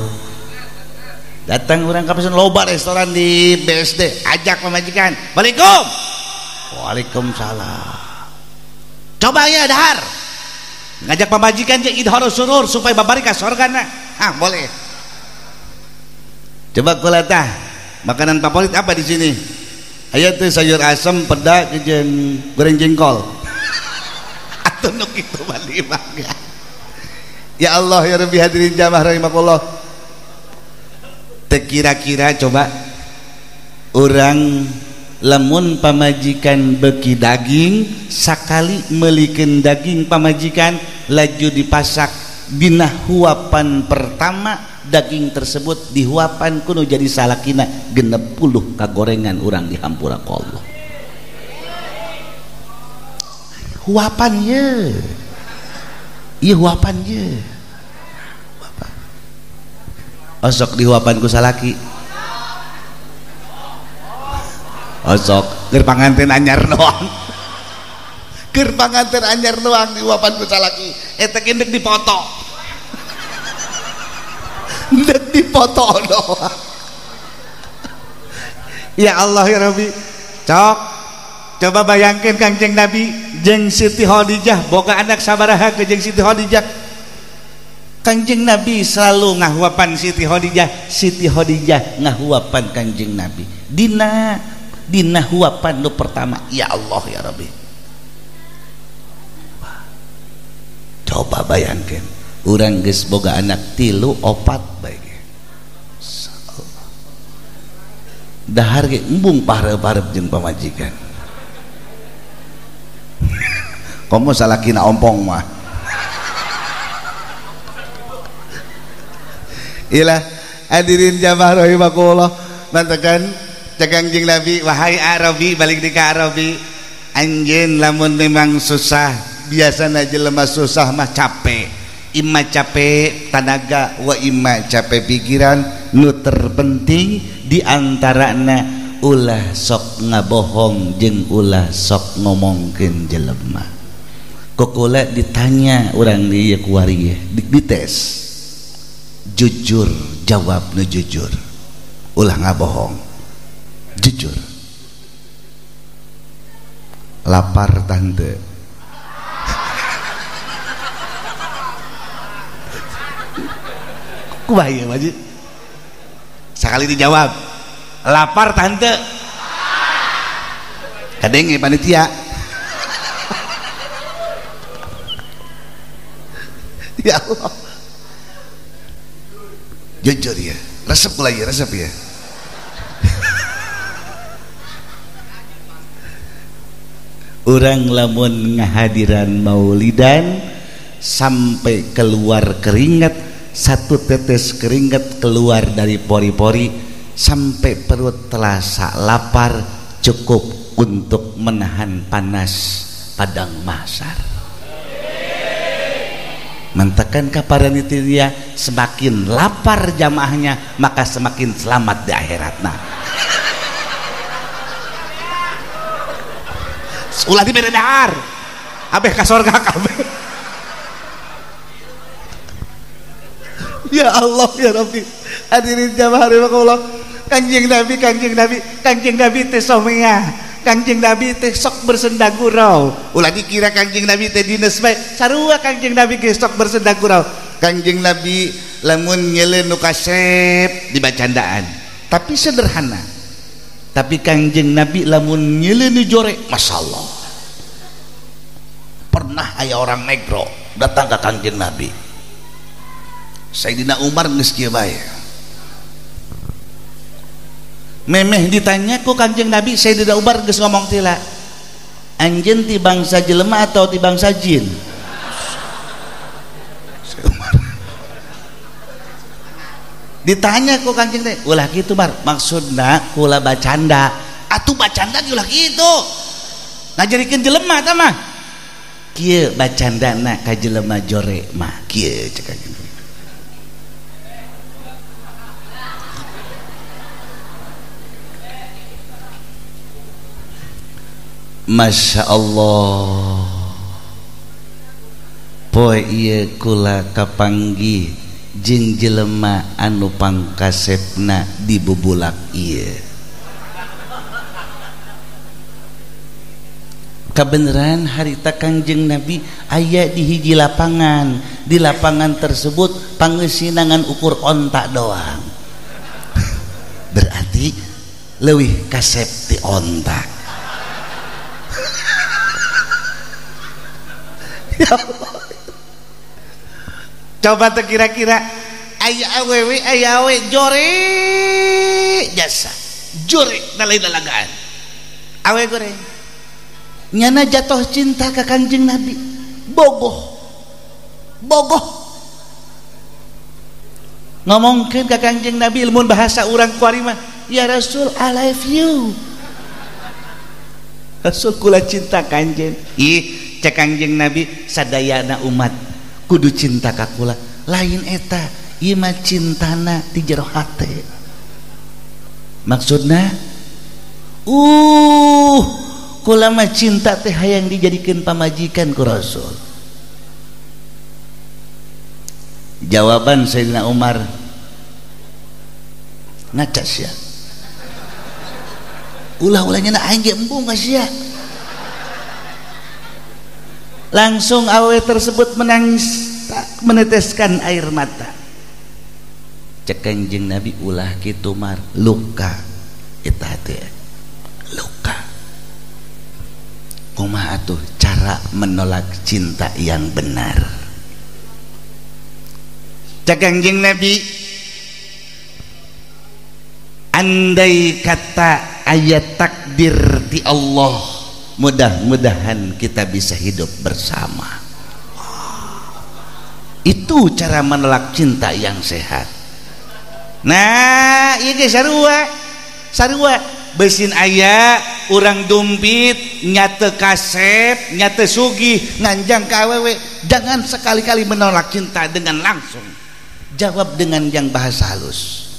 S1: datang orang ke pesan loba restoran di BSD, ajak pamajikan. Waalaikum. Waalaikumsalam. Coba ya dahar, ngajak pamajikan je idhar surur supaya babari ka sorgana. Boleh. Coba kulatah makanan favorit apa di sini? Aya teh sayur asam, peda, jeung goreng jengkol. Atuh nu kitu bali mangga. Ya Allah ya Rabbi, hadirin jamaah rahimakumullah. Teh kira-kira coba orang lamun pamajikan beki daging, sakali melikeun daging pamajikan laju dipasak dina huapan pertama, daging tersebut dihuapan kuno jadi salakina 60 kagorengan urang dihampura ku Allah. Huapan ye. Ieu huapan ye. Osok dihuapan ku salaki. Osok keur panganten anyar doang. Keur panganten anyar doang dihuapan ku salaki. Eta ge deuk dipoto. Deuk dipoto doang. Ya Allah ya Rabbi. Coba bayangkan Kangjeng Nabi jeung Siti Khadijah boga anak sabaraha ke jeung Siti Khadijah. Kangjeng Nabi selalu ngahuapan Siti Khadijah, Siti Khadijah ngahuapan Kangjeng Nabi. Dina huapan nu pertama, ya Allah ya Rabbi. Coba bayangkan, urang geus boga anak 3 4 bae. Dahar ge embung pareup-pareup jeung pamajikan. Komo salakina ompong mah. Ilah hadirin jamaah rahimakumullah, mantakan Kangjeng Nabi, wahai Arabi, balik di ka Arabi, anjeun lamun memang susah, biasana jelema susah mah capek, imma capek tenaga wa imma capek pikiran. Nu terpenting diantarana ulah sok ngabohong jeung ulah sok ngomongkeun jelema. Kokula ditanya orang di kuari dites, jujur, jawab nu jujur, ulah ngabohong, jujur. Lapar tante. Kumaha maju sekali dijawab, lapar tante. Kadenge panitia. Ya Allah, jujur ya, resep lagi, resep ya. Orang lamun ngahadiran maulidan sampai keluar keringat, 1 tetes keringat keluar dari pori-pori sampai perut terasa lapar, cukup untuk menahan panas padang mahsyar. Mentakan kaparanitia semakin lapar jamaahnya, maka semakin selamat di akhiratna. Ulah di beredar abeh ka sorga kabeh. Ya Allah ya Rabbi, hadirin jamaah rahimakumullah. Kangjeng Nabi teh somea, Kangjeng Nabi teh sok bersenda gurau. Ulah dikira Kangjeng Nabi teh dinas bae, sarua Kangjeng Nabi ge sok bersenda gurau. Kangjeng Nabi lamun nyeleun nu kasep dibacandaan, tapi sederhana. Tapi Kangjeng Nabi lamun nyeleun nu jore, masyaallah. Pernah aya orang negro datang ke Kangjeng Nabi. Sayyidina Umar geus kieu bae. Memeh ditanya ku Kangjeng Nabi, Sayyidina Umar geus ngomong tila, anjeun ti bangsa jelema atau ti bangsa jin? Ditanya ku Kangjeng teh ulah kitu Mar maksudna kula bacanda atuh bacanda ulah kitu ngajarikeun jelema tah mah kieu bacandana ka jelema jore mah kieu cek Kangjeng. Masya Allah poe ieu kula kapanggih jeung jelema anu pangkasepna di bubulak ieu kabeneran harita Kangjeng Nabi aya di hiji lapangan. Di lapangan tersebut pangesinangan ukur ontak doang berarti leuwih kasep ti ontak. Ya Allah. Coba tuh kira-kira aya awewe aya awe jore jasa jore nalai lalagaan awe goreng nyana jatuh cinta ke Kangjeng Nabi bogoh ngomongkeun ke Kangjeng Nabi ilmu bahasa urang kuari mah ya Rasul I love you Rasul kula cinta Kangjeng ih cek Kangjeng Nabi sadayana umat kudu cinta ka kula lain eta ieu mah cintana ti jero hate maksudna kula mah cinta teh hayang dijadikeun pamajikan ku Rasul. Jawaban Sayyidina Umar ngaca sia ulah-ulahnya na aing ge embung ka sia. Langsung awe tersebut menangis meneteskan air mata. Cek Kangjeng Nabi ulah kitu Mar luka eta teh luka. Kumaha atuh cara menolak cinta yang benar? Cek Kangjeng Nabi andai kata ayat takdir di Allah mudah-mudahan kita bisa hidup bersama. Itu cara menolak cinta yang sehat. Nah ieu ge sarua besin aya urang dumpit nyate kasep nyate sugih nganjang ka awewe jangan sekali-kali menolak cinta dengan langsung jawab dengan yang bahasa halus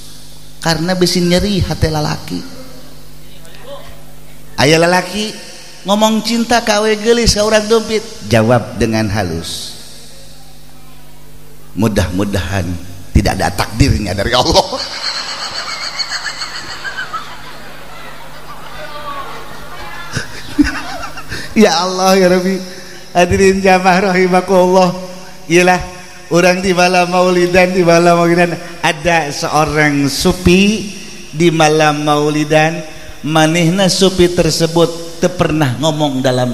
S1: karena besin nyeri hati lalaki. Aya lalaki ngomong cinta ka awewe geulis ka urang dumpit jawab dengan halus. Mudah-mudahan tidak ada takdirnya dari Allah. Ya Allah ya Rabbi. Hadirin jamaah rahimakumullah. Iyalah orang di malam maulidan ada seorang supi di malam maulidan manehna supi tersebut teu pernah ngomong dalam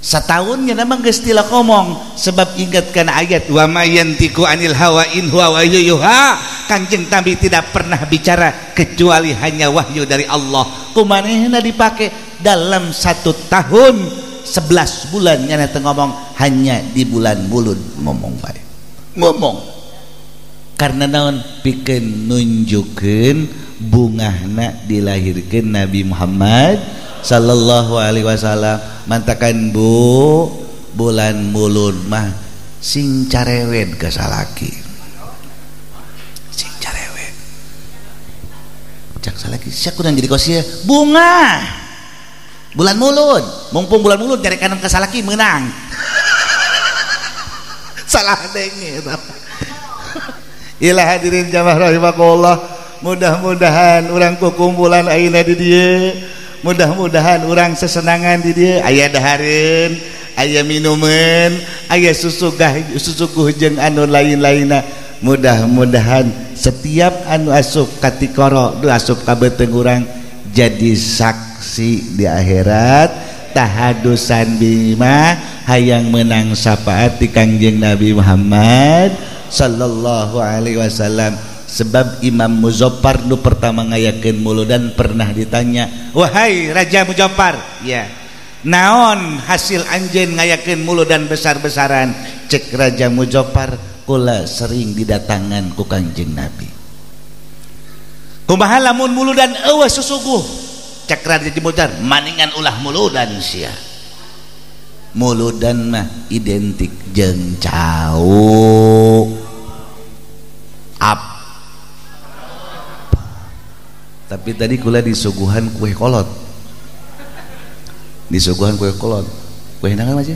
S1: setahunnya memang geus tila ngomong sebab ingatkan ayat wa mayantiku anil hawa in huwa wahyuha. Kanjeng Nabi tidak pernah bicara kecuali hanya wahyu dari Allah. Kumanehna dipake dalam 1 tahun 11 bulan nyana teu ngomong hanya di bulan mulud ngomong bae ngomong karena naon pikeun nunjukeun bungahna dilahirkeun Nabi Muhammad sallallahu alaihi wasallam. Mantakan bu bulan mulud mah sing carewed ka salaki sing carewed cak salaki sia kudu jadi kosia bunga bulan mulud mumpung bulan mulud nyari kanan ka salaki menang salah denge ilah hadirin jamaah rahimakumullah mudah-mudahan urang kukumpulan ayeuna di dieu mudah-mudahan orang sesenangan di dia aya dahareun aya minuman aya susu jeung anu lain-lainna. Mudah-mudahan setiap anu asup ka tikoro du asup ka beuteung urang jadi saksi di akhirat tahadusan bima hayang menang syafaat di Kangjeng Nabi Muhammad sallallahu alaihi wasallam. Sebab Imam Muzaffar nu pertama ngayakeun muludan pernah ditanya, wahai Raja Muzaffar, ya, naon hasil anjeun ngayakeun muludan besar-besaran? Cek Raja Muzaffar, kula sering didatangan ku Kangjeng Nabi. Kumaha lamun muludan eueuh susuguh cek Raden Mojar maningan ulah muludan sia. Muludan mah identik jeung cau ap. Tapi tadi kula disuguhan kue kolot. Disuguhan kue kolot. Kue naon aja?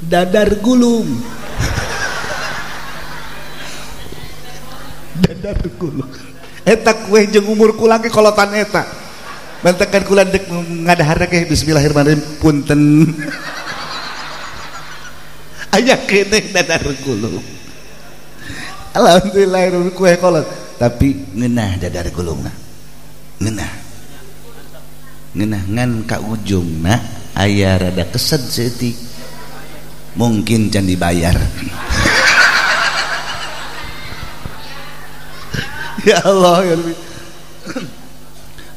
S1: Dadar gulung. Dadar gulung. Eta kue jeung umur kula ge kolotan eta. Bantekan kula dek ngadahar ke bismillahirrahmanirrahim punten. Aya keneh dadar gulung. Alhamdulillah kue kolot tapi ngeunah dadar gulungna. Ngeunah ngan ka ujungna aya rada kesed seutik. Mungkin can dibayar. Ya Allah ya Rabbi.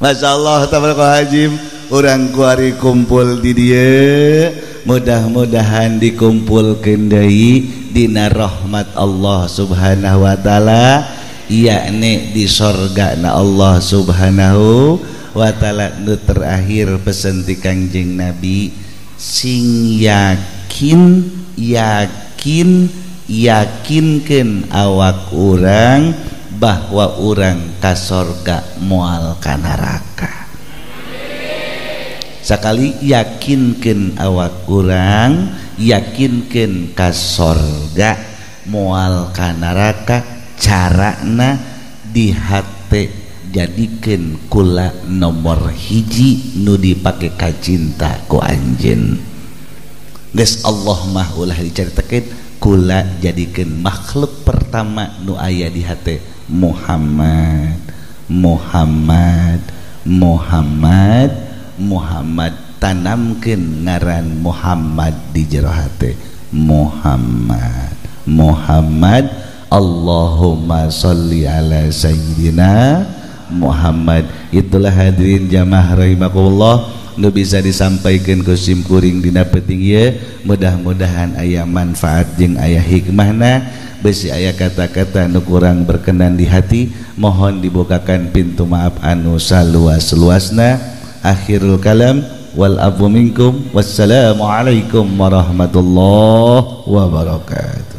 S1: Masya Allah tabarakallah urang kuari kumpul di dia mudah-mudahan dikumpulkeun deui dina rahmat Allah subhanahu wa ta'ala yakni di sorgana Allah subhanahu wa ta'ala. Nu terakhir pesen ti Kangjeng Nabi sing yakinkeun awak urang bahwa urang ka sorga moal ka neraka. Sakali yakinkeun awak urang yakinkeun ka sorga moal ka neraka carana di hate jadikeun kula nomor hiji nu dipake ka cinta ku anjeun. Geus Allah mah ulah dicaritakeun kula jadikeun makhluk pertama nu aya di hate Muhammad tanamkeun ngaran Muhammad di jero hate Muhammad Allahumma sholli ala sayyidina Muhammad. Itulah hadirin jamaah rahimakumullah nu bisa disampaikan ku simkuring dina penting ieu. Mudah-mudahan aya manfaat jeung aya hikmahna. Besi aya kata-kata nu kurang berkenan di hati mohon dibukakan pintu maaf anu saluas-luasna. Akhirul kalam wal afu minkum wassalamu alaikum warahmatullahi wabarakatuh.